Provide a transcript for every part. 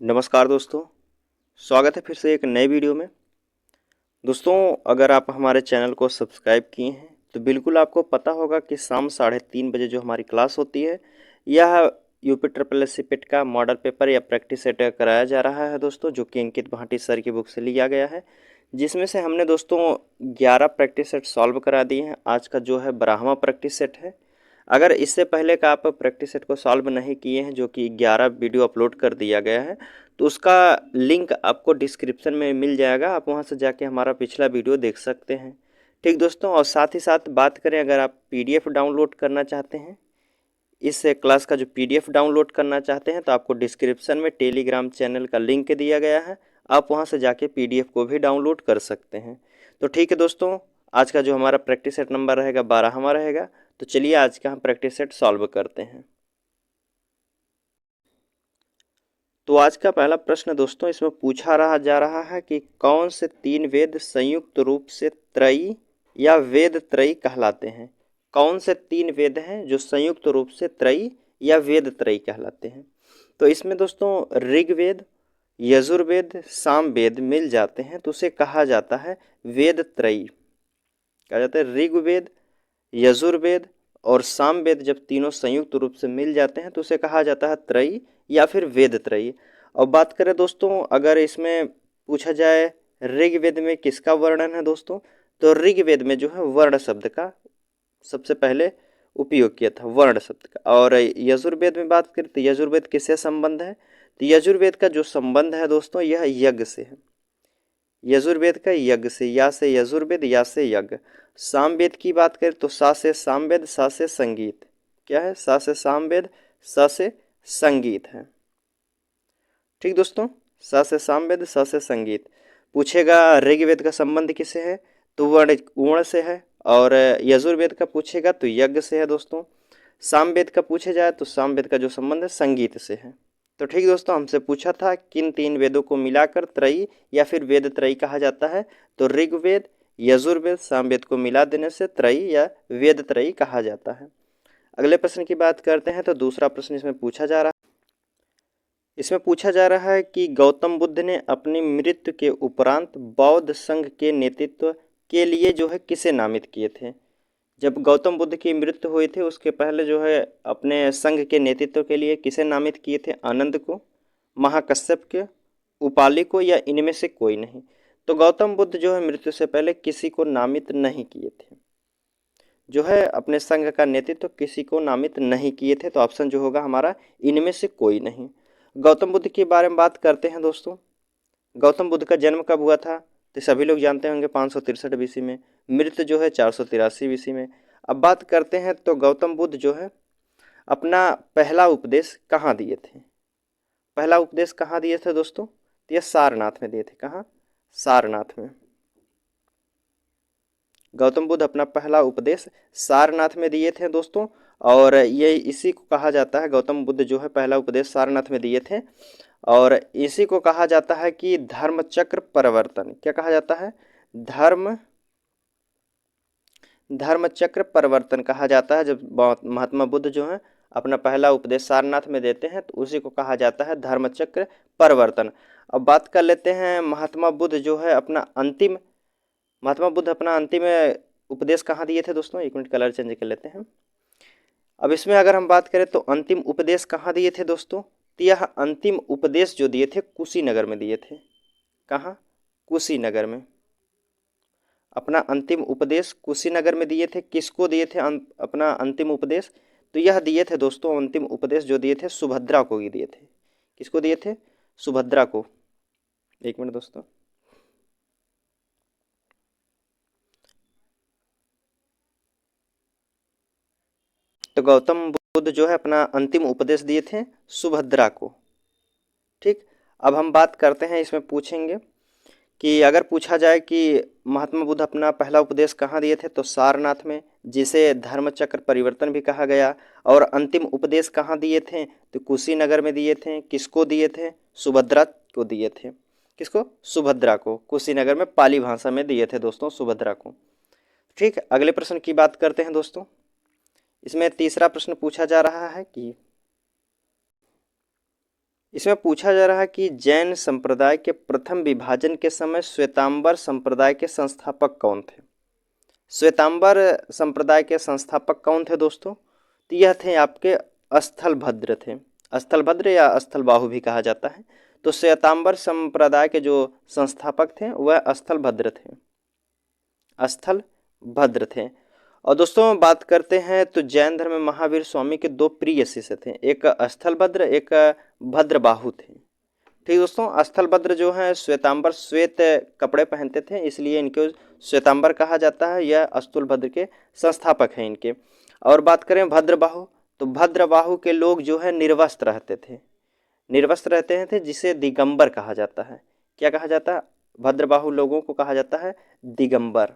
नमस्कार दोस्तों, स्वागत है फिर से एक नए वीडियो में। दोस्तों, अगर आप हमारे चैनल को सब्सक्राइब किए हैं तो बिल्कुल आपको पता होगा कि शाम 3:30 बजे जो हमारी क्लास होती है, यह यूपी ट्रिपल एस सी पेट का मॉडल पेपर या प्रैक्टिस सेट कराया जा रहा है दोस्तों, जो कि अंकित भाटी सर की बुक से लिया गया है। जिसमें से हमने दोस्तों 11 प्रैक्टिस सेट सॉल्व करा दिए हैं। आज का जो है 12वां प्रैक्टिस सेट है। अगर इससे पहले का आप प्रैक्टिस सेट को सॉल्व नहीं किए हैं, जो कि 11 वीडियो अपलोड कर दिया गया है, तो उसका लिंक आपको डिस्क्रिप्शन में मिल जाएगा। आप वहां से जाके हमारा पिछला वीडियो देख सकते हैं। ठीक दोस्तों, और साथ ही साथ बात करें, अगर आप पीडीएफ डाउनलोड करना चाहते हैं, इस क्लास का जो पीडीएफ डाउनलोड करना चाहते हैं, तो आपको डिस्क्रिप्शन में टेलीग्राम चैनल का लिंक दिया गया है। आप वहां से जाके पीडीएफ को भी डाउनलोड कर सकते हैं। तो ठीक है दोस्तों, आज का जो हमारा प्रैक्टिस सेट नंबर रहेगा 12वां रहेगा। तो चलिए आज का हम प्रैक्टिस सेट सॉल्व करते हैं। तो आज का पहला प्रश्न दोस्तों, इसमें पूछा जा रहा है कि कौन से 3 वेद संयुक्त रूप से त्रयी या वेद त्रयी कहलाते हैं। कौन से 3 वेद हैं जो संयुक्त रूप से त्रयी या वेद त्रयी कहलाते हैं। तो इसमें दोस्तों ऋग्वेद, यजुर्वेद, सामवेद मिल जाते हैं, तो उसे कहा जाता है वेद त्रयी। कहा जाता है ऋग्वेद, यजुर्वेद और सामवेद जब तीनों संयुक्त रूप से मिल जाते हैं तो उसे कहा जाता है त्रयी या फिर वेद त्रयी। और बात करें दोस्तों, अगर इसमें पूछा जाए ऋग्वेद में किसका वर्णन है दोस्तों, तो ऋग्वेद में जो है वर्ण शब्द का सबसे पहले उपयोग किया था, वर्ण शब्द का। और यजुर्वेद में बात करें तो यजुर्वेद किससे संबंध है, तो यजुर्वेद का जो संबंध है दोस्तों, यह यज्ञ से है। यजुर्वेद का यज्ञ से, या से यजुर्वेद या से यज्ञ। सामवेद की बात करें तो सा से सामवेद, सा से संगीत। क्या है? सा से सामवेद, सा से संगीत है। ठीक दोस्तों, सा से सामवेद, सा से संगीत। पूछेगा ऋग्वेद का संबंध किससे है, तो वर्ण से है। और यजुर्वेद का पूछेगा तो यज्ञ से है दोस्तों। सामवेद का पूछे जाए तो सामवेद का जो संबंध है संगीत से है। तो ठीक दोस्तों, हमसे पूछा था किन 3 वेदों को मिलाकर त्रयी या फिर वेद त्रयी कहा जाता है, तो ऋग्वेद, यजुर्वेद, सामवेद को मिला देने से त्रयी या वेद त्रयी कहा जाता है। अगले प्रश्न की बात करते हैं। तो दूसरा प्रश्न इसमें पूछा जा रहा है कि गौतम बुद्ध ने अपनी मृत्यु के उपरांत बौद्ध संघ के नेतृत्व के लिए जो है किसे नामित किए थे। जब गौतम बुद्ध की मृत्यु हुई थी उसके पहले जो है अपने संघ के नेतृत्व के लिए किसे नामित किए थे, आनंद को, महाकश्यप के, उपाली को, या इनमें से कोई नहीं। तो गौतम बुद्ध जो है मृत्यु से पहले किसी को नामित नहीं किए थे, जो है अपने संघ का नेतृत्व किसी को नामित नहीं किए थे। तो ऑप्शन जो होगा हमारा इनमें से कोई नहीं। गौतम बुद्ध के बारे में बात करते हैं दोस्तों। गौतम बुद्ध का जन्म कब हुआ था, तो सभी लोग जानते होंगे 563 बीसी में। मृत्यु जो है 483 बीसी में। अब बात करते हैं तो गौतम बुद्ध जो है अपना पहला उपदेश कहाँ दिए थे। पहला उपदेश कहाँ दिए थे दोस्तों, तो यह सारनाथ में दिए थे। कहाँ? सारनाथ में। गौतम बुद्ध अपना पहला उपदेश सारनाथ में दिए थे दोस्तों। और ये इसी को कहा जाता है, गौतम बुद्ध जो है पहला उपदेश सारनाथ में दिए थे। और इसी को कहा जाता है कि धर्म चक्र परिवर्तन। क्या कहा जाता है? धर्म चक्र परिवर्तन कहा जाता है। जब महात्मा बुद्ध जो है अपना पहला उपदेश सारनाथ में देते हैं तो उसी को कहा जाता है धर्म चक्र परिवर्तन। अब बात कर लेते हैं महात्मा बुद्ध जो है महात्मा बुद्ध अपना अंतिम उपदेश कहाँ दिए थे दोस्तों। एक मिनट, कलर चेंज कर लेते हैं। अब इसमें अगर हम बात करें तो अंतिम उपदेश कहाँ दिए थे दोस्तों, तो यह अंतिम उपदेश जो दिए थे कुशीनगर में दिए थे। कहाँ? कुशीनगर में। अपना अंतिम उपदेश कुशीनगर में दिए थे। किसको दिए थे अपना अंतिम उपदेश, तो यह दिए थे दोस्तों अंतिम उपदेश जो दिए थे सुभद्रा को ही दिए थे। किसको दिए थे? सुभद्रा को। एक मिनट दोस्तों। तो गौतम बुद्ध जो है अपना अंतिम उपदेश दिए थे सुभद्रा को। ठीक, अब हम बात करते हैं, इसमें पूछेंगे कि अगर पूछा जाए कि महात्मा बुद्ध अपना पहला उपदेश कहाँ दिए थे, तो सारनाथ में, जिसे धर्मचक्र परिवर्तन भी कहा गया। और अंतिम उपदेश कहाँ दिए थे, तो कुशीनगर में दिए थे। किसको दिए थे? सुभद्रा को दिए थे। किसको? सुभद्रा को। कुशीनगर में पाली भाषा में दिए थे दोस्तों सुभद्रा को। ठीक, अगले प्रश्न की बात करते हैं दोस्तों। इसमें तीसरा प्रश्न पूछा जा रहा है कि इसमें पूछा जा रहा है कि जैन संप्रदाय के प्रथम विभाजन के समय श्वेतांबर संप्रदाय के संस्थापक कौन थे। श्वेतांबर संप्रदाय के संस्थापक कौन थे दोस्तों? तो यह थे आपके स्थलभद्र थे। स्थलभद्र या स्थलबाहु भी कहा जाता है। तो श्वेतांबर संप्रदाय के जो संस्थापक थे वह स्थलभद्र थे, स्थलभद्र थे। और दोस्तों बात करते हैं तो जैन धर्म में महावीर स्वामी के दो प्रिय शिष्य थे, एक स्थलभद्र एक भद्रबाहु थे। ठीक दोस्तों, स्थलभद्र जो है श्वेतांबर श्वेत कपड़े पहनते थे, इसलिए इनको श्वेतांबर कहा जाता है। यह स्थूलभद्र के संस्थापक हैं इनके। और बात करें भद्रबाहु, तो भद्रबाहु के लोग जो है निर्वस्त्र रहते थे, निर्वस्त्र रहते थे, जिसे दिगंबर कहा जाता है। क्या कहा जाता है? भद्रबाहु लोगों को कहा जाता है दिगंबर,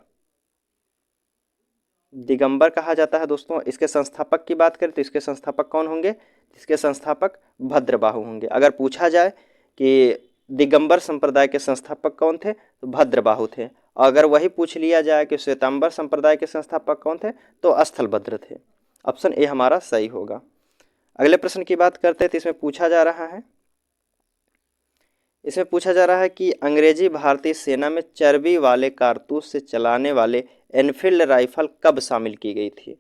दिगंबर कहा जाता है दोस्तों। इसके संस्थापक की बात करें तो इसके संस्थापक कौन होंगे? इसके संस्थापक भद्रबाहु होंगे। अगर पूछा जाए कि दिगंबर संप्रदाय के संस्थापक कौन थे, तो भद्रबाहु थे। अगर वही पूछ लिया जाए कि श्वेतांबर संप्रदाय के संस्थापक कौन थे, तो स्थलभद्र थे। ऑप्शन ए हमारा सही होगा। अगले प्रश्न की बात करते हैं तो इसमें पूछा जा रहा है कि अंग्रेजी भारतीय सेना में चर्बी वाले कारतूस से चलाने वाले एनफील्ड राइफल कब शामिल की गई थी।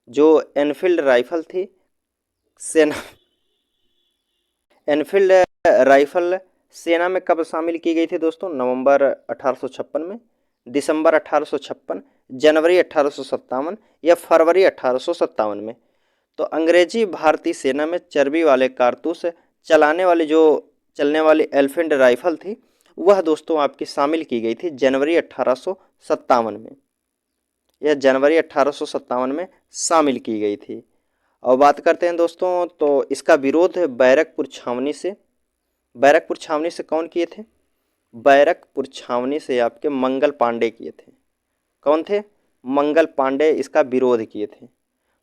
जो एनफील्ड राइफल थी सेना, एनफील्ड राइफल सेना में कब शामिल की गई थी दोस्तों? नवंबर 1856 में, दिसंबर 1856, जनवरी 1857 या फरवरी 1857 में। तो अंग्रेजी भारतीय सेना में चर्बी वाले कारतूस चलने वाली एनफील्ड राइफल थी, वह दोस्तों आपकी शामिल की गई थी जनवरी 1857 में। यह जनवरी 1857 में शामिल की गई थी। और बात करते हैं दोस्तों तो इसका विरोध बैरकपुर छावनी से कौन किए थे? बैरकपुर छावनी से आपके मंगल पांडे किए थे। कौन थे? मंगल पांडे इसका विरोध किए थे।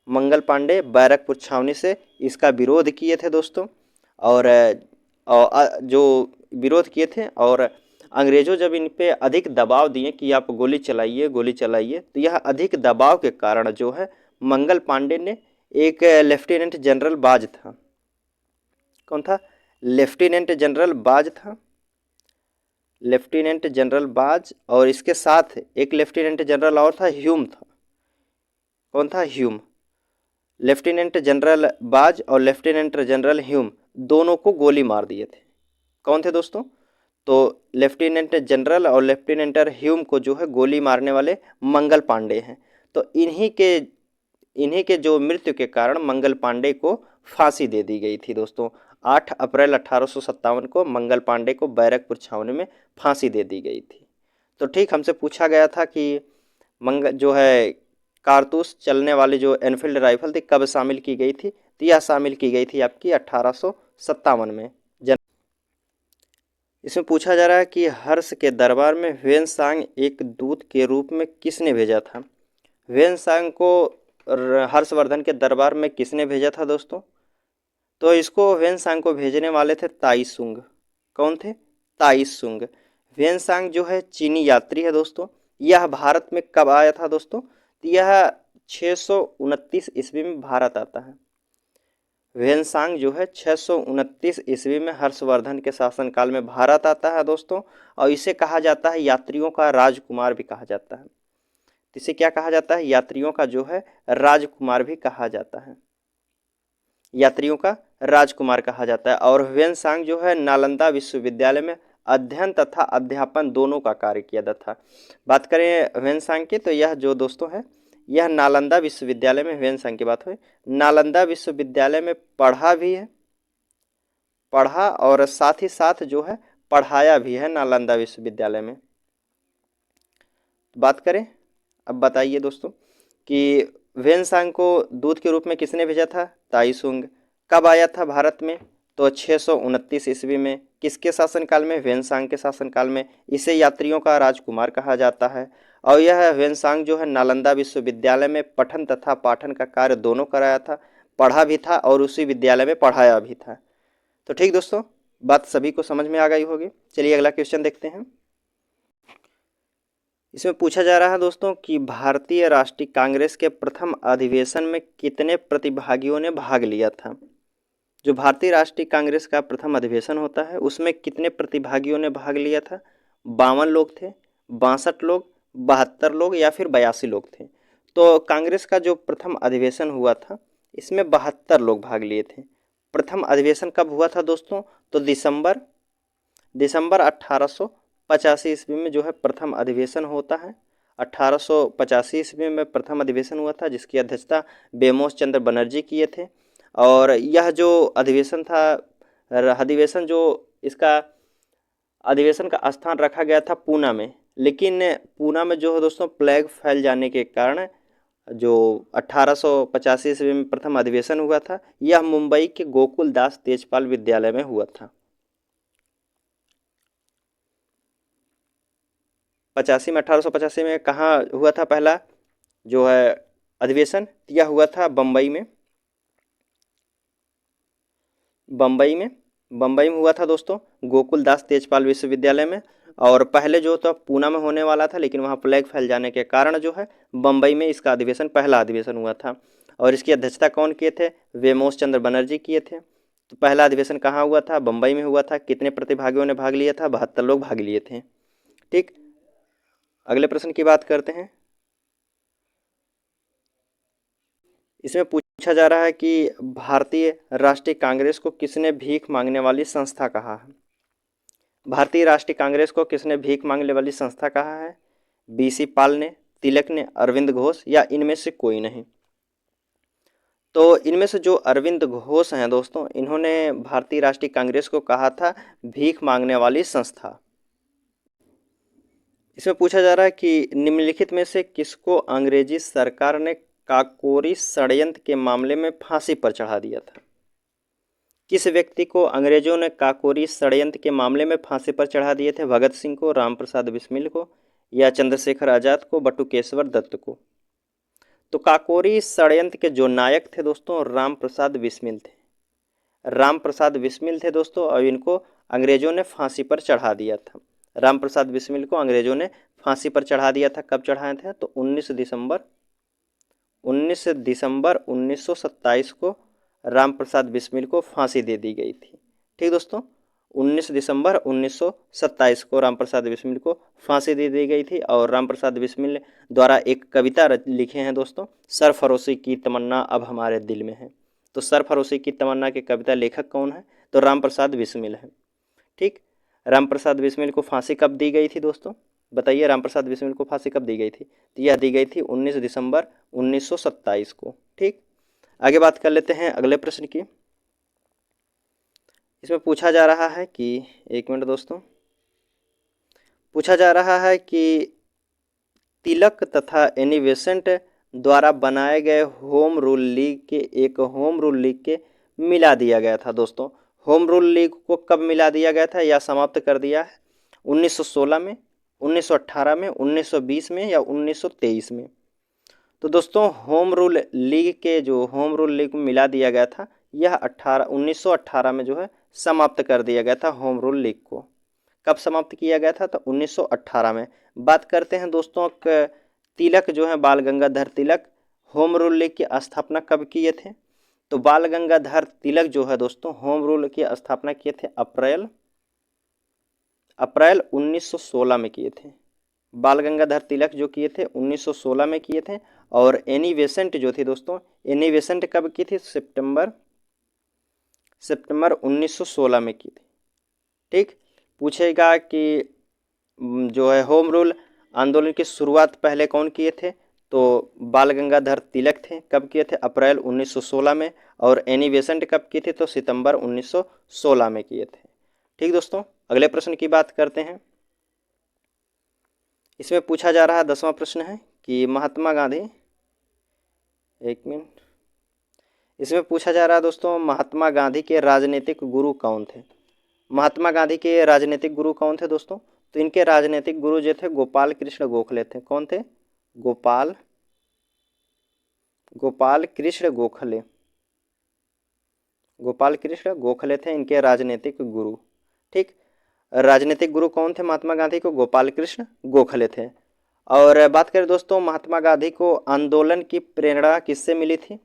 मंगल पांडे बैरकपुर छावनी से इसका विरोध किए थे दोस्तों। और जो विरोध किए थे, और अंग्रेज़ों जब इन पे अधिक दबाव दिए कि आप गोली चलाइए, तो यह अधिक दबाव के कारण जो है मंगल पांडे ने एक लेफ्टिनेंट जनरल बाज था। कौन था? लेफ्टिनेंट जनरल बाज था, लेफ्टिनेंट जनरल बाज। और इसके साथ एक लेफ्टिनेंट जनरल और था, ह्यूम था। कौन था? ह्यूम। लेफ्टिनेंट जनरल बाज और लेफ्टिनेंट जनरल ह्यूम दोनों को गोली मार दिए थे। कौन थे दोस्तों? तो लेफ्टिनेंट जनरल और लेफ्टिनेंट ह्यूम को जो है गोली मारने वाले मंगल पांडे हैं। तो इन्हीं के जो मृत्यु के कारण मंगल पांडे को फांसी दे दी गई थी दोस्तों। 8 अप्रैल 1857 को मंगल पांडे को बैरकपुर छावनी में फांसी दे दी गई थी। तो ठीक हमसे पूछा गया था कि जो है कारतूस चलने वाली जो एनफील्ड राइफल थी कब शामिल की गई थी, तो यह शामिल की गई थी आपकी 1857 में। इसमें पूछा जा रहा है कि हर्ष के दरबार में ह्वेनसांग एक दूत के रूप में किसने भेजा था। ह्वेनसांग को हर्षवर्धन के दरबार में किसने भेजा था दोस्तों? तो इसको ह्वेनसांग को भेजने वाले थे ताइसुंग। कौन थे? ताइसुंग। ह्वेनसांग जो है चीनी यात्री है दोस्तों। यह भारत में कब आया था दोस्तों? तो यह 629 ईस्वी में भारत आता है। ह्वेनसांग जो है 629 ईस्वी में हर्षवर्धन के शासनकाल में भारत आता है दोस्तों। और इसे कहा जाता है यात्रियों का राजकुमार भी कहा जाता है। इसे क्या कहा जाता है? यात्रियों का जो है राजकुमार भी कहा जाता है, यात्रियों का राजकुमार कहा जाता है। और ह्वेनसांग जो है नालंदा विश्वविद्यालय में अध्ययन तथा अध्यापन दोनों का कार्य किया था। बात करें ह्वेनसांग की तो यह जो दोस्तों है यह नालंदा विश्वविद्यालय में, ह्वेनसांग की बात हुई, नालंदा विश्वविद्यालय में पढ़ा और साथ ही साथ जो है पढ़ाया भी है नालंदा विश्वविद्यालय में। बात करें अब बताइए दोस्तों कि ह्वेनसांग को दूत के रूप में किसने भेजा था? ताइसुंग। कब आया था भारत में? तो 629 ईस्वी में। किसके शासनकाल में? ह्वेनसांग के शासनकाल में। इसे यात्रियों का राजकुमार कहा जाता है। और यह ह्वेनसांग जो है नालंदा विश्वविद्यालय में पठन तथा पाठन का कार्य दोनों कराया था, पढ़ा भी था और उसी विद्यालय में पढ़ाया भी था। तो ठीक दोस्तों, बात सभी को समझ में आ गई होगी। चलिए अगला क्वेश्चन देखते हैं। इसमें पूछा जा रहा है दोस्तों कि भारतीय राष्ट्रीय कांग्रेस के प्रथम अधिवेशन में कितने प्रतिभागियों ने भाग लिया था। जो भारतीय राष्ट्रीय कांग्रेस का प्रथम अधिवेशन होता है उसमें कितने प्रतिभागियों ने भाग लिया था? 52 लोग थे, 62 लोग, 72 लोग या फिर 82 लोग थे? तो कांग्रेस का जो प्रथम अधिवेशन हुआ था इसमें 72 लोग भाग लिए थे। प्रथम अधिवेशन कब हुआ था दोस्तों? तो दिसंबर 1885 ईस्वी में जो है प्रथम अधिवेशन होता है। 1885 ईस्वी में प्रथम अधिवेशन हुआ था जिसकी अध्यक्षता बेमोस चंद्र बनर्जी किए थे। और यह जो अधिवेशन था, अधिवेशन जो इसका अधिवेशन का स्थान रखा गया था पूना में, लेकिन पूना में जो है दोस्तों प्लेग फैल जाने के कारण जो 1885 ईस्वी में प्रथम अधिवेशन हुआ था यह मुंबई के गोकुल दास तेजपाल विद्यालय में हुआ था। 1885 में कहाँ हुआ था पहला जो है अधिवेशन? यह हुआ था बम्बई में हुआ था दोस्तों, गोकुल दास तेजपाल विश्वविद्यालय में। और पहले जो था पूना में होने वाला था लेकिन वहाँ प्लेग फैल जाने के कारण जो है बम्बई में इसका अधिवेशन पहला अधिवेशन हुआ था। और इसकी अध्यक्षता कौन किए थे? बेमोस चंद्र बनर्जी किए थे। तो पहला अधिवेशन कहाँ हुआ था? बम्बई में हुआ था। कितने प्रतिभागियों ने भाग लिया था? 72 लोग भाग लिए थे। ठीक, अगले प्रश्न की बात करते हैं। इसमें पूछा जा रहा है कि भारतीय राष्ट्रीय कांग्रेस को किसने भीख मांगने वाली संस्था कहा है? भारतीय राष्ट्रीय कांग्रेस को किसने भीख मांगने वाली संस्था कहा है? बीसी पाल ने, तिलक ने, अरविंद घोष या इनमें से कोई नहीं? तो इनमें से जो अरविंद घोष हैं दोस्तों, इन्होंने भारतीय राष्ट्रीय कांग्रेस को कहा था भीख मांगने वाली संस्था। इसमें पूछा जा रहा है कि निम्नलिखित में से किसको अंग्रेजी सरकार ने काकोरी षड्यंत्र के मामले में फांसी पर चढ़ा दिया था? किस व्यक्ति को अंग्रेजों ने काकोरी षड्यंत्र के मामले में फांसी पर चढ़ा दिए थे? भगत सिंह को, राम प्रसाद बिस्मिल को या चंद्रशेखर आजाद को, बटुकेश्वर दत्त को? तो काकोरी षड्यंत्र के जो नायक थे दोस्तों राम प्रसाद बिस्मिल थे। राम प्रसाद बिस्मिल थे दोस्तों और इनको अंग्रेजों ने फांसी पर चढ़ा दिया था। राम प्रसाद बिस्मिल को अंग्रेजों ने फांसी पर चढ़ा दिया था। कब चढ़ाए थे? तो 19 दिसंबर 1927 को राम प्रसाद बिस्मिल को फांसी दे दी गई थी। ठीक दोस्तों, 19 दिसंबर 1927 को राम प्रसाद बिस्मिल को फांसी दे दी गई थी। और राम प्रसाद बिस्मिल द्वारा एक कविता लिखे हैं दोस्तों, सरफरोशी की तमन्ना अब हमारे दिल में है। तो सरफरोशी की तमन्ना के कविता लेखक कौन है? तो राम प्रसाद बिस्मिल है। ठीक, राम प्रसाद बिस्मिल को फांसी कब दी गई थी दोस्तों? बताइए, राम प्रसाद बिस्मिल को फांसी कब दी गई थी? तो यह दी गई थी 19 दिसंबर 1927 को। ठीक, आगे बात कर लेते हैं अगले प्रश्न की। इसमें पूछा जा रहा है कि, एक मिनट दोस्तों, पूछा जा रहा है कि तिलक तथा एनी बेसेंट द्वारा बनाए गए होम रूल लीग के मिला दिया गया था दोस्तों। होम रूल लीग को कब मिला दिया गया था या समाप्त कर दिया है? 1916 में, 1918 में, 1920 में या 1923 में? तो दोस्तों होम रूल लीग में मिला दिया गया था यह 1918 में जो है समाप्त कर दिया गया था होम रूल लीग को। कब समाप्त किया गया था? तो 1918 में। बात करते हैं दोस्तों तिलक जो है बाल Gangadhar Tilak home rule league की स्थापना कब किए थे? तो बाल गंगाधर तिलक जो है दोस्तों होम रूल की स्थापना किए थे अप्रैल 1916 में किए थे। बाल गंगाधर तिलक जो किए थे 1916 में किए थे। और एनी बेसेंट जो थी दोस्तों, एनी बेसेंट कब की थी? सितंबर 1916 में की थी। ठीक, पूछेगा कि जो है होम रूल आंदोलन की शुरुआत पहले कौन किए थे? तो बाल गंगाधर तिलक थे। कब किए थे? अप्रैल 1916 में। और एनी बेसेंट कब की थी? तो सितंबर 1916 में किए थे। ठीक दोस्तों, अगले प्रश्न की बात करते हैं। इसमें पूछा जा रहा 10वां प्रश्न है कि महात्मा गांधी, एक मिनट, इसमें पूछा जा रहा है दोस्तों महात्मा गांधी के राजनीतिक गुरु कौन थे? महात्मा गांधी के राजनीतिक गुरु कौन थे दोस्तों? तो इनके राजनीतिक गुरु जो थे गोपाल कृष्ण गोखले थे। कौन थे? गोपाल कृष्ण गोखले। गोपाल कृष्ण गोखले थे इनके राजनीतिक गुरु। ठीक, राजनीतिक गुरु कौन थे महात्मा गांधी को? गोपाल कृष्ण गोखले थे। और बात करें दोस्तों महात्मा गांधी को आंदोलन की प्रेरणा किससे मिली थी?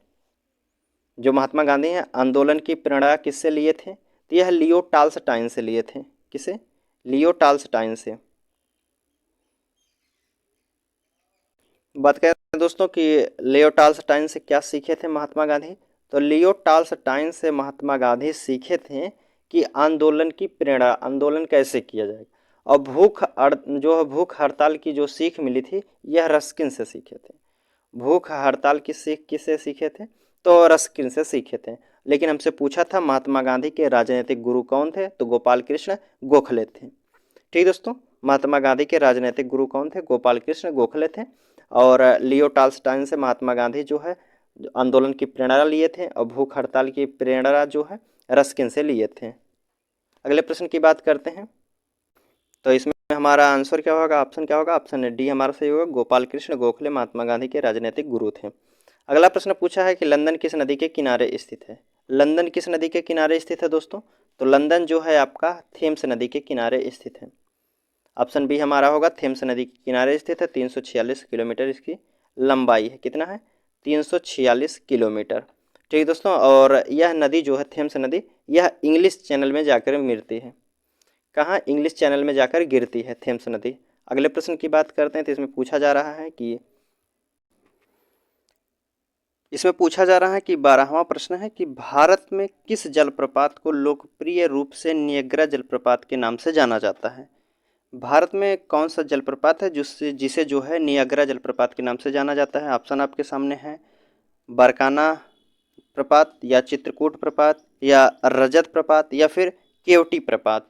जो महात्मा गांधी हैं आंदोलन की प्रेरणा किससे लिए थे? तो यह लियो टाल्स्टाइन से लिए थे। किसे? लियो टाल्स्टाइन से। बात करें दोस्तों कि लियो टाल्स्टाइन से क्या सीखे थे महात्मा गांधी, तो लियो टाल्स्टाइन से महात्मा गांधी सीखे थे कि आंदोलन की प्रेरणा, आंदोलन कैसे किया जाएगा। और भूख हड़ताल की जो सीख मिली थी यह रस्किन से सीखे थे। भूख हड़ताल की सीख किससे सीखे थे? तो रस्किन से सीखे थे। लेकिन हमसे पूछा था महात्मा गांधी के राजनीतिक गुरु कौन थे, तो गोपाल कृष्ण गोखले थे। ठीक दोस्तों, महात्मा गांधी के राजनीतिक गुरु कौन थे? गोपाल कृष्ण गोखले थे। और लियो टाल्स्टाइन से महात्मा गांधी जो है आंदोलन की प्रेरणा लिए थे, और भूख हड़ताल की प्रेरणा जो है रस्किन से लिए थे। अगले प्रश्न की बात करते हैं। तो इसमें हमारा आंसर क्या होगा, ऑप्शन क्या होगा? ऑप्शन डी हमारा सही होगा। गोपाल कृष्ण गोखले महात्मा गांधी के राजनीतिक गुरु थे। अगला प्रश्न पूछा है कि लंदन किस नदी के किनारे स्थित है? लंदन किस नदी के किनारे स्थित है दोस्तों? तो लंदन जो है आपका थेम्स नदी के किनारे स्थित है। ऑप्शन बी हमारा होगा, थेम्स नदी के किनारे स्थित है। 346 किलोमीटर इसकी लंबाई है। कितना है? 346 किलोमीटर। ठीक दोस्तों, और यह नदी जो है थेम्स नदी, यह इंग्लिश चैनल में जाकर मिलती है। कहाँ? इंग्लिश चैनल में जाकर गिरती है थेम्स नदी। अगले प्रश्न की बात करते हैं। तो इसमें पूछा जा रहा है कि 12वां प्रश्न है कि भारत में किस जलप्रपात को लोकप्रिय रूप से नियाग्रा जलप्रपात के नाम से जाना जाता है? भारत में कौन सा जलप्रपात है जिसे जो है नियाग्रा जलप्रपात के नाम से जाना जाता है? ऑप्शन आपके सामने है, बरकाना प्रपात, या चित्रकूट प्रपात, या रजत प्रपात, या फिर केवटी प्रपात।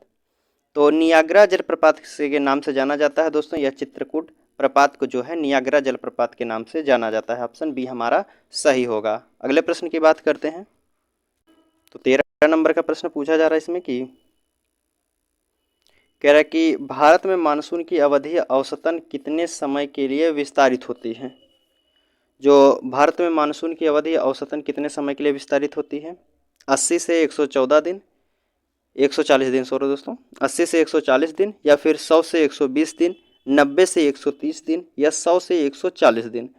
तो नियाग्रा जलप्रपात के नाम से जाना जाता है दोस्तों, या चित्रकूट प्रपात को जो है नियाग्रा जलप्रपात के नाम से जाना जाता है। ऑप्शन बी हमारा सही होगा। अगले प्रश्न की बात करते हैं। तो 13 नंबर का प्रश्न पूछा जा रहा है इसमें कि कह रहा है कि भारत में मानसून की अवधि औसतन कितने समय के लिए विस्तारित होती है? जो भारत में मानसून की अवधि औसतन कितने समय के लिए विस्तारित होती है? 80 से 114 दिन, 140 दिन, सॉरी दोस्तों, 80 से 140 दिन, या फिर 100 से 120 दिन, 90 से 130 दिन, या 100 से 140 दिन।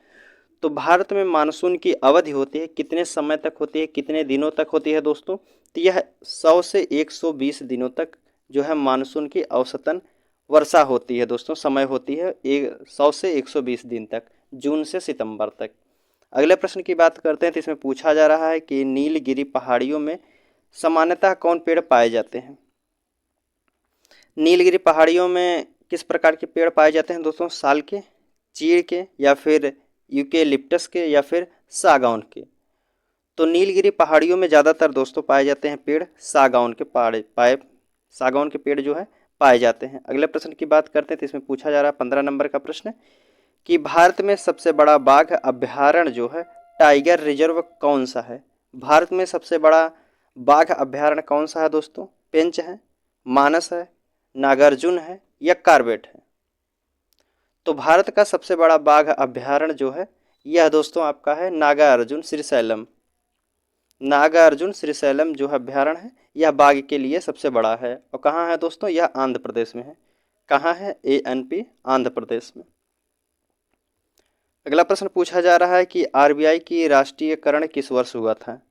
तो भारत में मानसून की अवधि होती है, कितने समय तक होती है, कितने दिनों तक होती है दोस्तों? तो यह 100 से 120 दिनों तक जो है मानसून की औसतन वर्षा होती है दोस्तों, समय होती है 100 से 120 दिन तक, जून से सितंबर तक। अगले प्रश्न की बात करते हैं। तो इसमें पूछा जा रहा है कि नीलगिरी पहाड़ियों में सामान्यतः कौन पेड़ पाए जाते हैं? नीलगिरी पहाड़ियों में किस प्रकार के पेड़ पाए जाते हैं दोस्तों? साल के, चीड़ के, या फिर यूकेलिप्टस के, या फिर सागौन के। तो नीलगिरी पहाड़ियों में ज़्यादातर दोस्तों पाए जाते हैं पेड़ सागौन के पेड़ जो है पाए जाते हैं। अगले प्रश्न की बात करते हैं। तो इसमें पूछा जा रहा है 15 नंबर का प्रश्न कि भारत में सबसे बड़ा बाघ अभ्यारण्य जो है टाइगर रिजर्व कौन सा है? भारत में सबसे बड़ा बाघ अभ्यारण्य कौन सा है दोस्तों? पेंच है, मानस है, नागार्जुन है, या कार्बेट है? तो भारत का सबसे बड़ा बाघ अभ्यारण्य जो है यह दोस्तों आपका है नागार्जुन श्रीशैलम। नागार्जुन श्रीशैलम जो अभ्यारण्य है यह बाघ के लिए सबसे बड़ा है। और कहाँ है दोस्तों? यह आंध्र प्रदेश में है। कहाँ है? ANP, आंध्र प्रदेश में। अगला प्रश्न पूछा जा रहा है कि RBI की राष्ट्रीयकरण किस वर्ष हुआ था?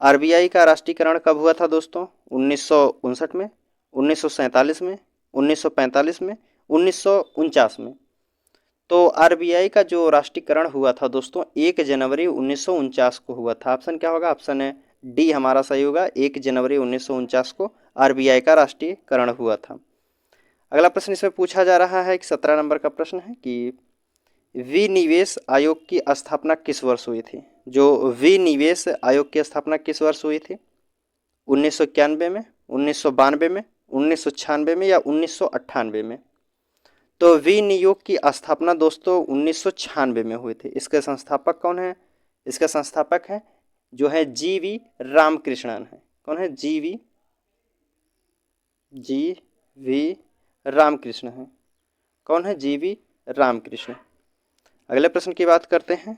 RBI का राष्ट्रीयकरण कब हुआ था दोस्तों? 1959 में, 1947 में, 1945 में, 1949 में। तो RBI का जो राष्ट्रीयकरण हुआ था दोस्तों 1 जनवरी 1949 को हुआ था। ऑप्शन क्या होगा? ऑप्शन है डी हमारा सही होगा। 1 जनवरी 1949 को RBI का राष्ट्रीयकरण हुआ था। अगला प्रश्न इसमें पूछा जा रहा है कि 17 नंबर का प्रश्न है कि विनिवेश आयोग की स्थापना किस वर्ष हुई थी? जो विनिवेश आयोग की स्थापना किस वर्ष हुई थी? 1991 में, 1992 में, 1996 में, या 1998 में? तो विनियोग की स्थापना दोस्तों 1996 में हुई थी। इसके संस्थापक कौन है? इसके संस्थापक हैं जो है GV रामकृष्णन है। कौन है? GV रामकृष्ण है। कौन है? GV रामकृष्ण। अगले प्रश्न की बात करते हैं।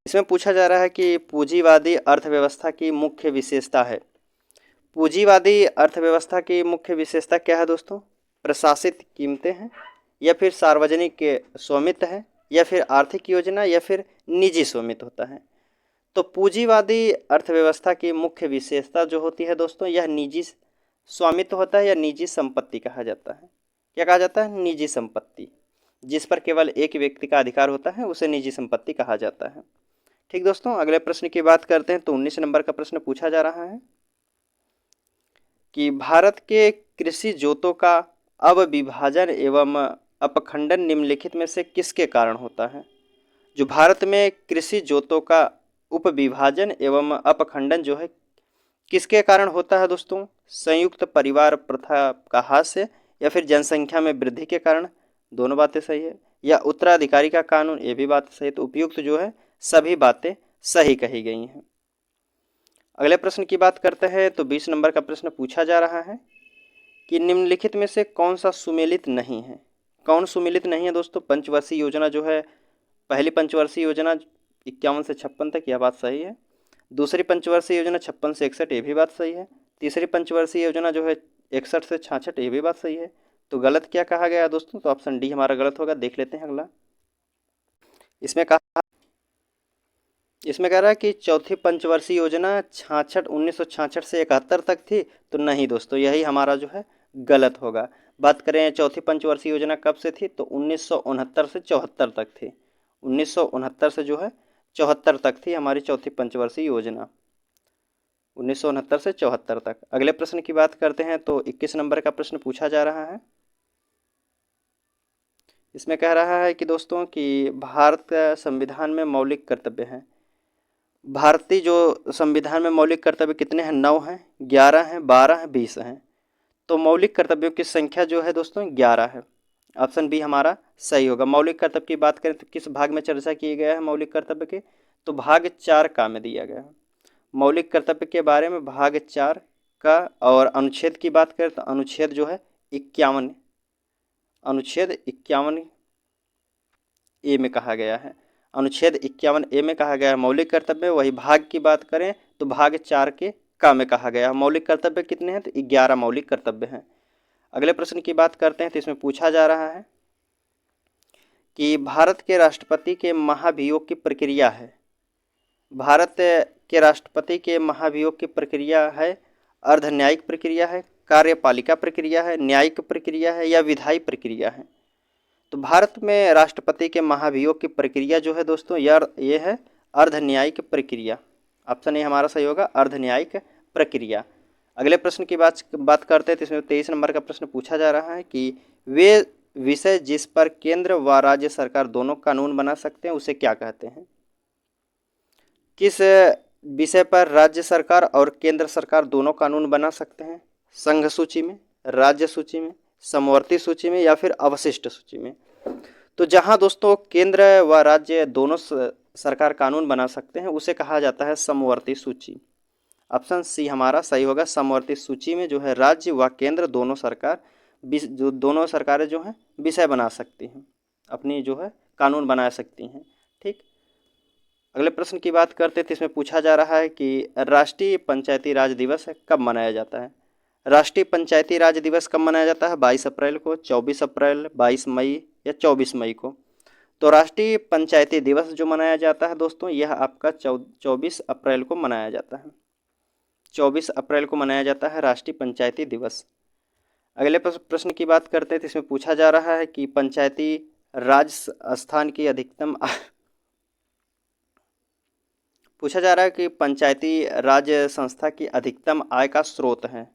इसमें पूछा जा रहा है कि पूंजीवादी अर्थव्यवस्था की मुख्य विशेषता है। पूंजीवादी अर्थव्यवस्था की मुख्य विशेषता क्या है दोस्तों? प्रशासित कीमतें हैं, या फिर सार्वजनिक स्वामित्व है, या फिर आर्थिक योजना, या फिर निजी स्वामित्व होता है। तो पूंजीवादी अर्थव्यवस्था की मुख्य विशेषता जो होती है दोस्तों, यह निजी स्वामित्व होता है या निजी संपत्ति कहा जाता है। क्या कहा जाता है? निजी संपत्ति। जिस पर केवल एक व्यक्ति का अधिकार होता है उसे निजी संपत्ति कहा जाता है। ठीक दोस्तों, अगले प्रश्न की बात करते हैं। तो 19 नंबर का प्रश्न पूछा जा रहा है कि भारत के कृषि जोतों का अवविभाजन एवं अपखंडन निम्नलिखित में से किसके कारण होता है? जो भारत में कृषि जोतों का उपविभाजन एवं अपखंडन जो है किसके कारण होता है दोस्तों? संयुक्त परिवार प्रथा का ह्रास है, या फिर जनसंख्या में वृद्धि के कारण? दोनों बातें सही है। या उत्तराधिकारी का कानून? ये भी बात सही है। तो उपयुक्त जो है सभी बातें सही कही गई हैं। अगले प्रश्न की बात करते हैं। तो 20 नंबर का प्रश्न पूछा जा रहा है कि निम्नलिखित में से कौन सा सुमेलित नहीं है? कौन सुमेलित नहीं है दोस्तों? पंचवर्षीय योजना जो है, पहली पंचवर्षीय योजना 51 से 56 तक, यह बात सही है। दूसरी पंचवर्षीय योजना 56 से 61, ये भी बात सही है। तीसरी पंचवर्षीय योजना जो है 61 से 66, ये भी बात सही है। तो गलत क्या कहा गया दोस्तों? तो ऑप्शन डी हमारा गलत होगा। देख लेते हैं अगला। इसमें कह रहा है कि चौथी पंचवर्षीय योजना 1966 से 71 तक थी। तो नहीं दोस्तों, यही हमारा जो है गलत होगा। बात करें चौथी पंचवर्षीय योजना कब से थी, तो 1969 से 74 तक थी। 1969 से जो है 74 तक थी हमारी चौथी पंचवर्षीय योजना, 1969 से 74 तक। अगले प्रश्न की बात करते हैं। तो 21 नंबर का प्रश्न पूछा जा रहा है। इसमें कह रहा है कि दोस्तों कि भारत का संविधान में मौलिक कर्तव्य हैं। भारतीय जो संविधान में मौलिक कर्तव्य कितने हैं? 9 हैं, 11 हैं, 12 हैं, 20 हैं। तो मौलिक कर्तव्यों की संख्या जो है दोस्तों 11 है। ऑप्शन बी हमारा सही होगा। मौलिक कर्तव्य की बात करें तो किस भाग में चर्चा किया गया है मौलिक कर्तव्य के? तो भाग 4 का में दिया गया है मौलिक कर्तव्य के बारे में, भाग 4 का। और अनुच्छेद की बात करें तो अनुच्छेद जो है 51, अनुच्छेद 51 ए में कहा गया है। अनुच्छेद 51 ए में कहा गया है मौलिक कर्तव्य। वही भाग की बात करें तो भाग 4 के का में कहा गया है। मौलिक कर्तव्य कितने हैं? तो 11 मौलिक कर्तव्य हैं। अगले प्रश्न की बात करते हैं। तो इसमें पूछा जा रहा है कि भारत के राष्ट्रपति के महाभियोग की प्रक्रिया है। भारत के राष्ट्रपति के महाभियोग की प्रक्रिया है अर्धन्यायिक प्रक्रिया है, कार्यपालिका प्रक्रिया है, न्यायिक प्रक्रिया है, या विधायी प्रक्रिया है? तो भारत में राष्ट्रपति के महाभियोग की प्रक्रिया जो है दोस्तों ये है अर्धन्यायिक प्रक्रिया। ऑप्शन ए हमारा सही होगा, अर्धन्यायिक प्रक्रिया। अगले प्रश्न की बात करते हैं। तो इसमें 23 नंबर का प्रश्न पूछा जा रहा है कि वे विषय जिस पर केंद्र व राज्य सरकार दोनों कानून बना सकते हैं उसे क्या कहते हैं? किस विषय पर राज्य सरकार और केंद्र सरकार दोनों कानून बना सकते हैं? संघ सूची में, राज्य सूची में, समवर्ती सूची में, या फिर अवशिष्ट सूची में? तो जहां दोस्तों केंद्र व राज्य दोनों सरकार कानून बना सकते हैं उसे कहा जाता है समवर्ती सूची। ऑप्शन सी हमारा सही होगा। समवर्ती सूची में जो है राज्य व केंद्र दोनों सरकारें जो हैं विषय बना सकती हैं, अपनी जो है कानून बना सकती हैं। ठीक, अगले प्रश्न की बात करते हैं। तो इसमें पूछा जा रहा है कि राष्ट्रीय पंचायती राज दिवस कब मनाया जाता है? राष्ट्रीय पंचायती राज दिवस कब मनाया जाता है? 22 अप्रैल को, 24 अप्रैल, 22 मई, या 24 मई को? तो राष्ट्रीय पंचायती दिवस जो मनाया जाता है दोस्तों यह आपका 24 अप्रैल को मनाया जाता है। 24 अप्रैल को मनाया जाता है राष्ट्रीय पंचायती दिवस। अगले प्रश्न की बात करते हैं। तो इसमें पूछा जा रहा है कि पंचायती राज स्थान की अधिकतम पूछा जा रहा है कि पंचायती राज संस्था की अधिकतम आय का स्रोत है।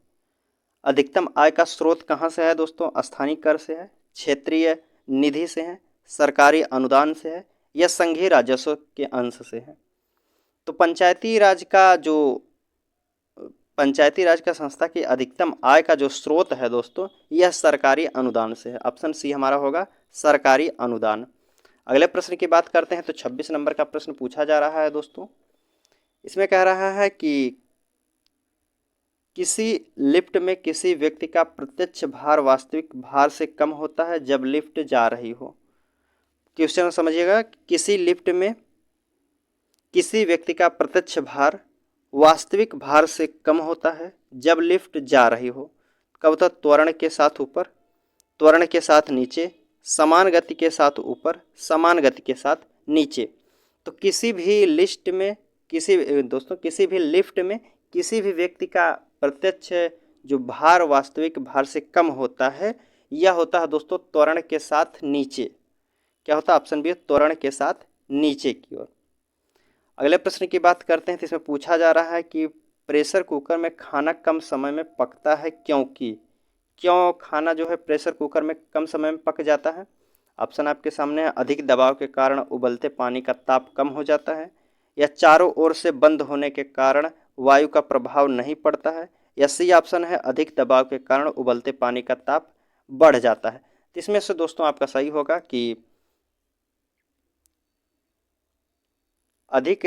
अधिकतम आय का स्रोत कहाँ से है दोस्तों? स्थानीय कर से है, क्षेत्रीय निधि से है, सरकारी अनुदान से है, या संघीय राजस्व के अंश से है? तो पंचायती राज का संस्था की अधिकतम आय का जो स्रोत है दोस्तों यह सरकारी अनुदान से है। ऑप्शन सी हमारा होगा, सरकारी अनुदान। अगले प्रश्न की बात करते हैं। तो 26 नंबर का प्रश्न पूछा जा रहा है दोस्तों। इसमें कह रहा है कि किसी लिफ्ट में किसी व्यक्ति का प्रत्यक्ष भार वास्तविक भार से कम होता है जब लिफ्ट जा रही हो। क्वेश्चन समझिएगा, किसी लिफ्ट में किसी व्यक्ति का प्रत्यक्ष भार वास्तविक भार से कम होता है जब लिफ्ट जा रही हो। कब होता? त्वरण के साथ ऊपर, त्वरण के साथ नीचे, समान गति के साथ ऊपर, समान गति के साथ नीचे। तो किसी भी किसी भी लिफ्ट में किसी भी व्यक्ति का प्रत्यक्ष जो भार वास्तविक भार से कम होता है, यह होता है दोस्तों त्वरण के साथ नीचे। क्या होता है? ऑप्शन बी त्वरण के साथ नीचे की ओर। अगले प्रश्न की बात करते हैं तो इसमें पूछा जा रहा है कि प्रेशर कुकर में खाना कम समय में पकता है क्योंकि, क्यों खाना जो है प्रेशर कुकर में कम समय में पक जाता है? ऑप्शन आपके सामने है, अधिक दबाव के कारण उबलते पानी का ताप कम हो जाता है, या चारों ओर से बंद होने के कारण वायु का प्रभाव नहीं पड़ता है, या सी ऑप्शन है अधिक दबाव के कारण उबलते पानी का ताप बढ़ जाता है। तो इसमें से दोस्तों आपका सही होगा कि अधिक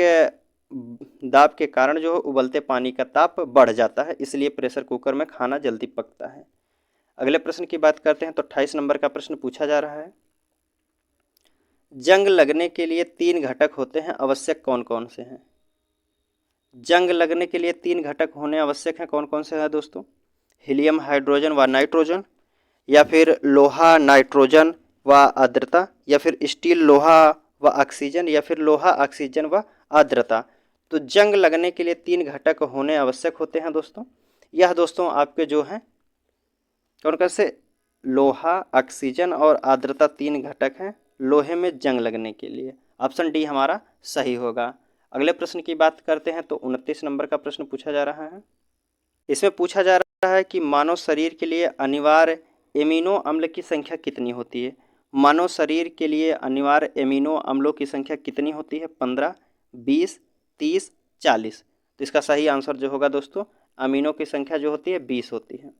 दाब के कारण जो है उबलते पानी का ताप बढ़ जाता है, इसलिए प्रेशर कुकर में खाना जल्दी पकता है। अगले प्रश्न की बात करते हैं तो 28 नंबर का प्रश्न पूछा जा रहा है, जंग लगने के लिए 3 घटक होते हैं, आवश्यक कौन कौन से हैं? जंग लगने के लिए 3 घटक होने आवश्यक हैं, कौन कौन से हैं दोस्तों? हीलियम, हाइड्रोजन व नाइट्रोजन, या फिर लोहा, नाइट्रोजन व आर्द्रता, या फिर स्टील, लोहा व ऑक्सीजन, या फिर लोहा, ऑक्सीजन व आर्द्रता। तो जंग लगने के लिए 3 घटक होने आवश्यक होते हैं दोस्तों। यह दोस्तों आपके जो हैं कौन कौन से? लोहा, ऑक्सीजन और आर्द्रता 3 घटक हैं लोहे में जंग लगने के लिए। ऑप्शन डी हमारा सही होगा। अगले प्रश्न की बात करते हैं तो 29 नंबर का प्रश्न पूछा जा रहा है। इसमें पूछा जा रहा है कि मानव शरीर के लिए अनिवार्य एमिनो अम्ल की संख्या कितनी होती है? मानव शरीर के लिए अनिवार्य एमिनो अम्लों की संख्या कितनी होती है? 15, 20, 30, 40। तो इसका सही आंसर जो होगा दोस्तों, अमीनो की संख्या जो होती है 20 होती है।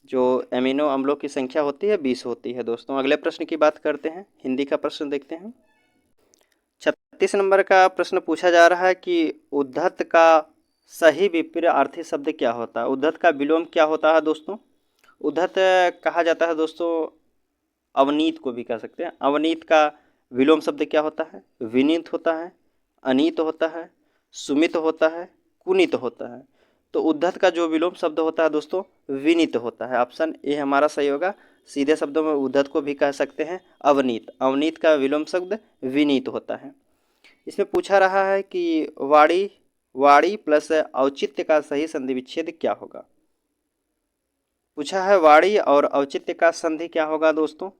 जो एमिनो अम्लों की संख्या होती है 20 होती है दोस्तों। अगले प्रश्न की बात करते हैं, हिंदी का प्रश्न देखते हैं। 36 नंबर का प्रश्न पूछा जा रहा है कि उद्धत का सही विपरीत शब्द क्या होता है? उद्धत का विलोम क्या होता है दोस्तों? उद्धत कहा जाता है दोस्तों, अवनीत को भी कह सकते हैं। अवनीत का विलोम शब्द क्या होता है? विनीत होता है, अनीत होता है, सुमित होता है, कुनीत होता है। तो उद्धत का जो विलोम शब्द होता है दोस्तों विनीत होता है। ऑप्शन ए हमारा सही होगा। सीधे शब्दों में उद्धत को भी कह सकते हैं अवनीत। अवनीत का विलोम शब्द विनीत होता है। इसमें पूछा रहा है कि वाड़ी प्लस औचित्य का सही संधि विच्छेद क्या होगा? पूछा है वाड़ी और औचित्य का संधि क्या होगा दोस्तों?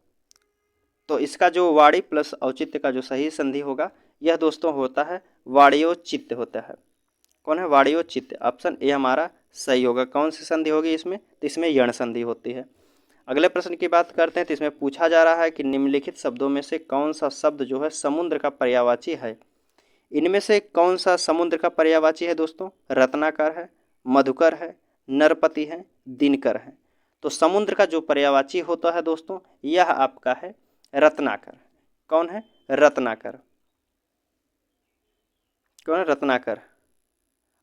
तो इसका जो वाड़ी प्लस औचित्य का जो सही संधि होगा यह दोस्तों होता है वाड़ियोचित्त होता है। कौन है? वाड़ियोचित्त। ऑप्शन ए हमारा सही होगा। कौन सी संधि होगी इसमें? तो इसमें यण संधि होती है। अगले प्रश्न की बात करते हैं तो इसमें पूछा जा रहा है कि निम्नलिखित शब्दों में से कौन सा शब्द जो है समुद्र का पर्यायवाची है? इनमें से कौन सा समुद्र का पर्यायवाची है दोस्तों? रत्नाकर है, मधुकर है, नरपति है, दिनकर है। तो समुद्र का जो पर्यायवाची होता है दोस्तों यह आपका है रत्नाकर। कौन है? रत्नाकर। कौन है? रत्नाकर।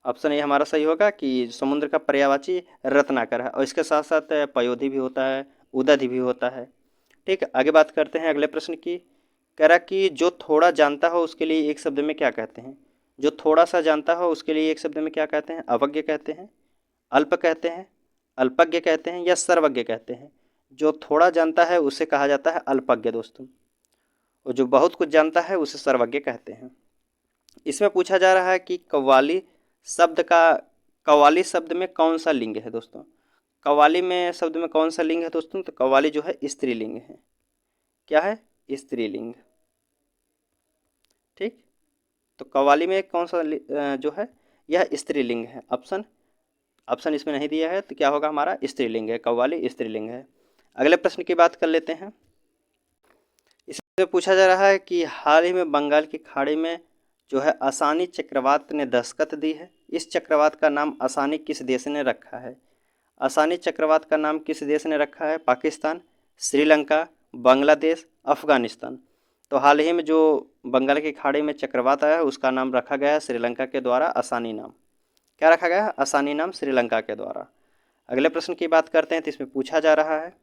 ऑप्शन ए हमारा सही होगा कि समुद्र का पर्यायवाची रत्नाकर है। और इसके साथ साथ पयोधी भी होता है, उदधि भी होता है। ठीक है, आगे बात करते हैं अगले प्रश्न की। कह रहा कि जो थोड़ा जानता हो उसके लिए एक शब्द में क्या कहते हैं? जो थोड़ा सा जानता हो उसके लिए एक शब्द में क्या कहते हैं? अवज्ञ कहते हैं, अल्प कहते हैं, अल्पज्ञ कहते हैं, या सर्वज्ञ कहते हैं। जो थोड़ा जानता है उसे कहा जाता है अल्पज्ञ दोस्तों, और जो बहुत कुछ जानता है उसे सर्वज्ञ कहते हैं। इसमें पूछा जा रहा है कि कव्वाली शब्द में कौन सा लिंग है दोस्तों? कव्वाली में शब्द में कौन सा लिंग है दोस्तों? तो कव्वाली जो है स्त्रीलिंग है। क्या है? स्त्रीलिंग। ठीक, तो कव्वाली में कौन सा जो है यह स्त्रीलिंग है। ऑप्शन इसमें नहीं दिया है तो क्या होगा हमारा? स्त्रीलिंग है, कव्वाली स्त्रीलिंग है। अगले प्रश्न की बात कर लेते हैं। इसमें पूछा जा रहा है कि हाल ही में बंगाल की खाड़ी में जो है आसानी चक्रवात ने दस्तक दी है। इस चक्रवात का नाम आसानी किस देश ने रखा है? आसानी चक्रवात का नाम किस देश ने रखा है? पाकिस्तान, श्रीलंका, बांग्लादेश, अफगानिस्तान। तो हाल ही में जो बंगाल की खाड़ी में चक्रवात आया है उसका नाम रखा गया है श्रीलंका के द्वारा आसानी नाम। क्या रखा गया है? आसानी नाम श्रीलंका के द्वारा। अगले प्रश्न की बात करते हैं तो इसमें पूछा जा रहा है,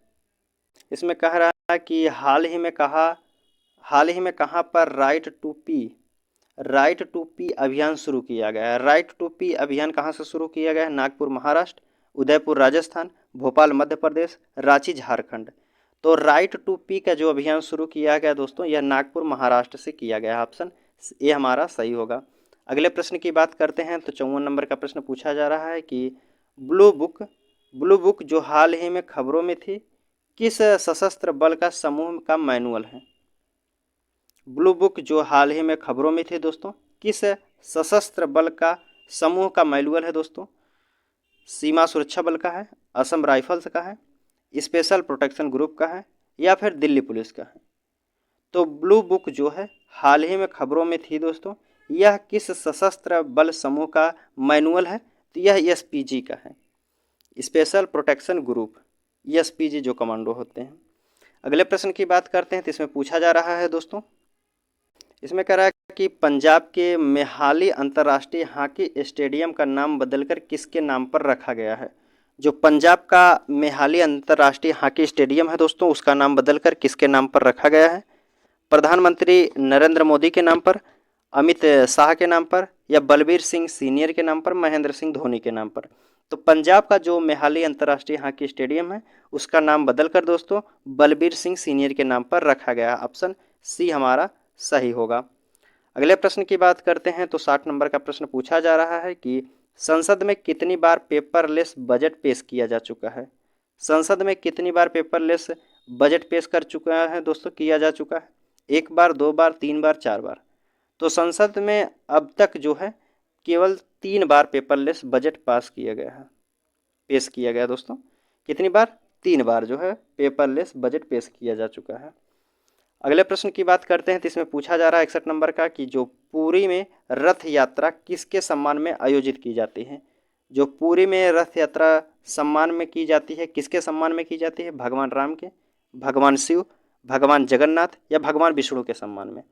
इसमें कह रहा है कि हाल ही में कहाँ पर राइट टू पी अभियान शुरू किया गया है? राइट टू पी अभियान कहाँ से शुरू किया गया है? नागपुर महाराष्ट्र, उदयपुर राजस्थान, भोपाल मध्य प्रदेश, रांची झारखंड। तो राइट टू पी का जो अभियान शुरू किया गया दोस्तों यह नागपुर महाराष्ट्र से किया गया है। ऑप्शन ए हमारा सही होगा। अगले प्रश्न की बात करते हैं तो 54 नंबर का प्रश्न पूछा जा रहा है कि ब्लू बुक जो हाल ही में खबरों में थी, किस सशस्त्र बल का समूह का मैनुअल है? ब्लू बुक जो हाल ही में खबरों में थे दोस्तों, किस सशस्त्र बल का समूह का मैनुअल है दोस्तों? सीमा सुरक्षा बल का है, असम राइफल्स का है, स्पेशल प्रोटेक्शन ग्रुप का है, या फिर दिल्ली पुलिस का है? तो ब्लू बुक जो है हाल ही में खबरों में थी दोस्तों, यह किस सशस्त्र बल समूह का मैनुअल है? तो यह एसपीजी का है, स्पेशल प्रोटेक्शन ग्रुप, एसपीजी जो कमांडो होते हैं। अगले प्रश्न की बात करते हैं तो इसमें पूछा जा रहा है दोस्तों, इसमें कह रहा है कि पंजाब के मेहाली अंतर्राष्ट्रीय हॉकी स्टेडियम का नाम बदलकर किसके नाम पर रखा गया है? जो पंजाब का मेहाली अंतर्राष्ट्रीय हॉकी स्टेडियम है दोस्तों, उसका नाम बदलकर किसके नाम पर रखा गया है? प्रधानमंत्री नरेंद्र मोदी के नाम पर, अमित शाह के नाम पर, या बलबीर सिंह सीनियर के नाम पर, महेंद्र सिंह धोनी के नाम पर? तो पंजाब का जो मेहाली अंतर्राष्ट्रीय हॉकी स्टेडियम है उसका नाम बदलकर दोस्तों बलबीर सिंह सीनियर के नाम पर रखा गया। ऑप्शन सी हमारा सही होगा। अगले प्रश्न की बात करते हैं तो 60 नंबर का प्रश्न पूछा जा रहा है कि संसद में कितनी बार पेपरलेस बजट पेश किया जा चुका है? संसद में कितनी बार पेपरलेस बजट पेश कर चुका है दोस्तों, किया जा चुका है? 1 बार, 2 बार, 3 बार, 4 बार? तो संसद में अब तक जो है केवल 3 बार पेपरलेस बजट पास किया गया है, पेश किया गया दोस्तों। कितनी बार? 3 बार जो है पेपरलेस बजट पेश किया जा चुका है। अगले प्रश्न की बात करते हैं तो इसमें पूछा जा रहा है 61 नंबर का कि जो पुरी में रथ यात्रा किसके सम्मान में आयोजित की जाती है? जो पुरी में रथ यात्रा सम्मान में की जाती है, किसके सम्मान में की जाती है? भगवान राम के, भगवान शिव, भगवान जगन्नाथ, या भगवान विष्णु के सम्मान में?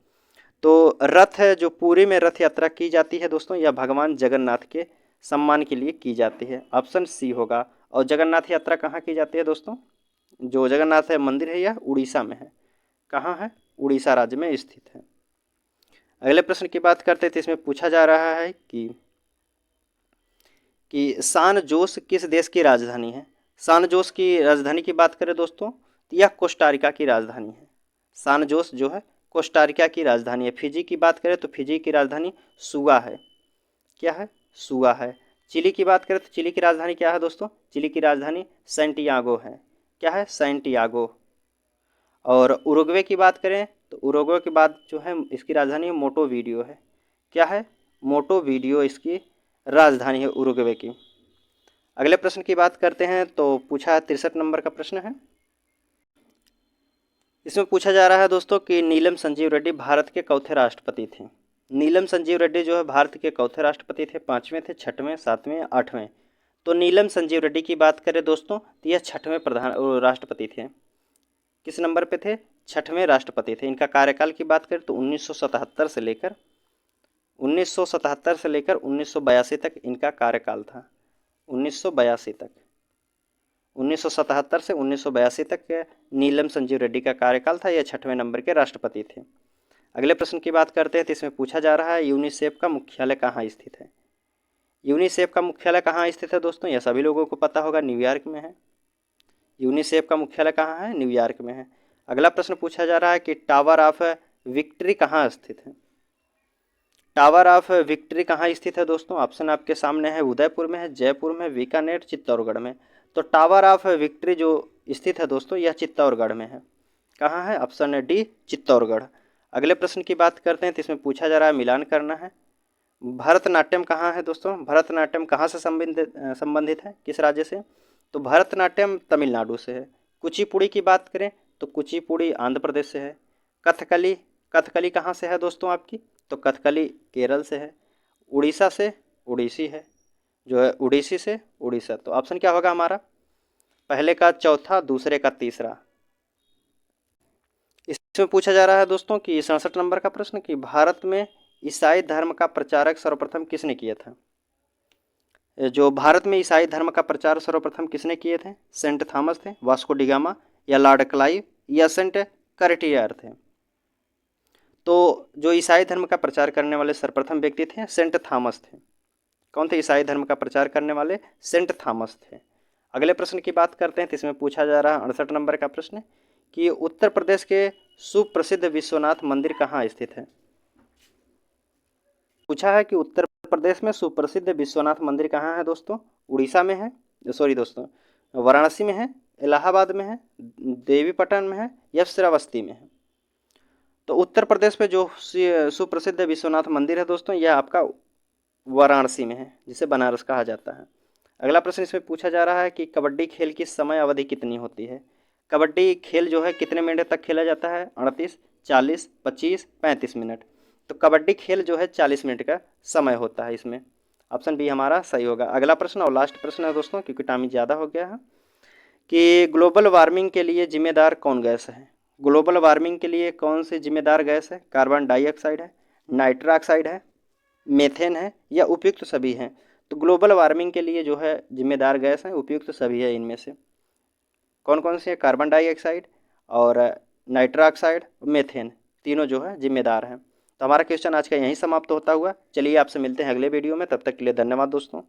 तो रथ है जो पुरी में रथ यात्रा की जाती है दोस्तों, या भगवान जगन्नाथ के सम्मान के लिए की जाती है? ऑप्शन सी होगा। और जगन्नाथ यात्रा कहाँ की जाती है दोस्तों? जो जगन्नाथ है मंदिर है यह उड़ीसा में है। कहाँ है? उड़ीसा राज्य में स्थित है। अगले प्रश्न की बात करते हैं तो इसमें पूछा जा रहा है कि सान जोस किस देश की राजधानी है? सान जोस की राजधानी की बात करें दोस्तों तो यह कोस्टारिका की राजधानी है। सान जोस जो है कोस्टारिका की राजधानी है। फिजी की बात करें तो फिजी की राजधानी सुआ है। क्या है? सुआ है। चिली की बात करें तो चिली की राजधानी क्या है दोस्तों? चिली की राजधानी सैंटियागो है। क्या है? सैंटियागो। और उरुग्वे की बात करें तो उरुग्वे के बाद जो है इसकी राजधानी मोंटेवीडियो है। क्या है? मोंटेवीडियो इसकी राजधानी है उरुग्वे की। अगले प्रश्न की बात करते हैं तो पूछा 63 नंबर का प्रश्न है। इसमें पूछा जा रहा है दोस्तों कि नीलम संजीव रेड्डी भारत के चौथे राष्ट्रपति थे। नीलम संजीव रेड्डी जो है भारत के चौथे राष्ट्रपति थे, 5वें थे, 6वें, 7वें, 8वें? तो नीलम संजीव रेड्डी की बात करें दोस्तों तो यह 6वें प्रधान राष्ट्रपति थे। किस नंबर पे थे? 6वें राष्ट्रपति थे। इनका कार्यकाल की बात करें तो 1977 से लेकर 1982 तक इनका कार्यकाल था। 1982 तक, 1977 से 1982 तक नीलम संजीव रेड्डी का कार्यकाल था। यह 6वें नंबर के राष्ट्रपति थे। अगले प्रश्न की बात करते हैं तो इसमें पूछा जा रहा है यूनिसेफ का मुख्यालय कहाँ स्थित है? यूनिसेफ का मुख्यालय कहाँ स्थित है दोस्तों? यह सभी लोगों को पता होगा, न्यूयॉर्क में है। यूनिसेफ का मुख्यालय कहाँ है? न्यूयॉर्क में है। अगला प्रश्न पूछा जा रहा है कि टावर ऑफ विक्ट्री कहाँ स्थित है? टावर ऑफ विक्ट्री कहाँ स्थित है दोस्तों? ऑप्शन आपके सामने है, उदयपुर में है, जयपुर में, बीकानेर, चित्तौड़गढ़ में? तो टावर ऑफ विक्ट्री जो स्थित है दोस्तों यह चित्तौड़गढ़ में है। कहाँ है? ऑप्शन है डी, चित्तौड़गढ़। अगले प्रश्न की बात करते हैं तो इसमें पूछा जा रहा है, मिलान करना है। भरतनाट्यम कहाँ है दोस्तों? भरतनाट्यम कहाँ से संबंधित है, किस राज्य से? तो भरतनाट्यम तमिलनाडु से है। कुचिपुड़ी की बात करें तो कुचिपुड़ी आंध्र प्रदेश से है। कथकली, कथकली कहाँ से है दोस्तों आपकी? तो कथकली केरल से है। उड़ीसा से उड़ीसी है, जो है उड़ीसी से उड़ीसा। तो ऑप्शन क्या होगा हमारा? पहले का चौथा, दूसरे का तीसरा। इसमें पूछा जा रहा है दोस्तों कि 67 नंबर का प्रश्न कि भारत में ईसाई धर्म का प्रचारक सर्वप्रथम किसने किया था? जो भारत में ईसाई धर्म का प्रचार सर्वप्रथम किसने किए थे? सेंट थॉमस थे, वास्को डिगामा, या लॉर्ड क्लाइव, या सेंट कर्टियर थे? तो जो ईसाई धर्म का प्रचार करने वाले सर्वप्रथम व्यक्ति थे सेंट थॉमस थे। कौन थे ईसाई धर्म का प्रचार करने वाले? सेंट थॉमस थे। अगले प्रश्न की बात करते हैं तो इसमें पूछा जा रहा है 68 नंबर का प्रश्न कि उत्तर प्रदेश के सुप्रसिद्ध विश्वनाथ मंदिर कहाँ स्थित है? पूछा है कि उत्तर प्रदेश में सुप्रसिद्ध विश्वनाथ मंदिर कहाँ है दोस्तों? उड़ीसा में है, सॉरी दोस्तों, वाराणसी में है, इलाहाबाद में है, देवीपटन में है या श्रावस्ती में है? तो उत्तर प्रदेश में जो सुप्रसिद्ध विश्वनाथ मंदिर है दोस्तों, यह आपका वाराणसी में है, जिसे बनारस कहा जाता है। अगला प्रश्न इसमें पूछा जा रहा है कि कबड्डी खेल की समय अवधि कितनी होती है? कबड्डी खेल जो है कितने मिनट तक खेला जाता है? 38, 40, 25, 35 मिनट। तो कबड्डी खेल जो है 40 मिनट का समय होता है इसमें। ऑप्शन बी हमारा सही होगा। अगला प्रश्न और लास्ट प्रश्न है दोस्तों, क्योंकि टाइम ज़्यादा हो गया है, कि ग्लोबल वार्मिंग के लिए जिम्मेदार कौन गैस है? ग्लोबल वार्मिंग के लिए कौन सी जिम्मेदार गैस है? कार्बन डाइऑक्साइड है, नाइट्रस ऑक्साइड है, मेथेन है या उपयुक्त सभी हैं? तो ग्लोबल वार्मिंग के लिए जो है जिम्मेदार गैस है, उपयुक्त सभी है। इनमें से कौन कौन सी है? कार्बन डाइऑक्साइड और नाइट्रस ऑक्साइड, मेथेन, तीनों जो है जिम्मेदार हैं। तो हमारा क्वेश्चन आज का यहीं समाप्त होता हुआ। चलिए आपसे मिलते हैं अगले वीडियो में, तब तक के लिए धन्यवाद दोस्तों।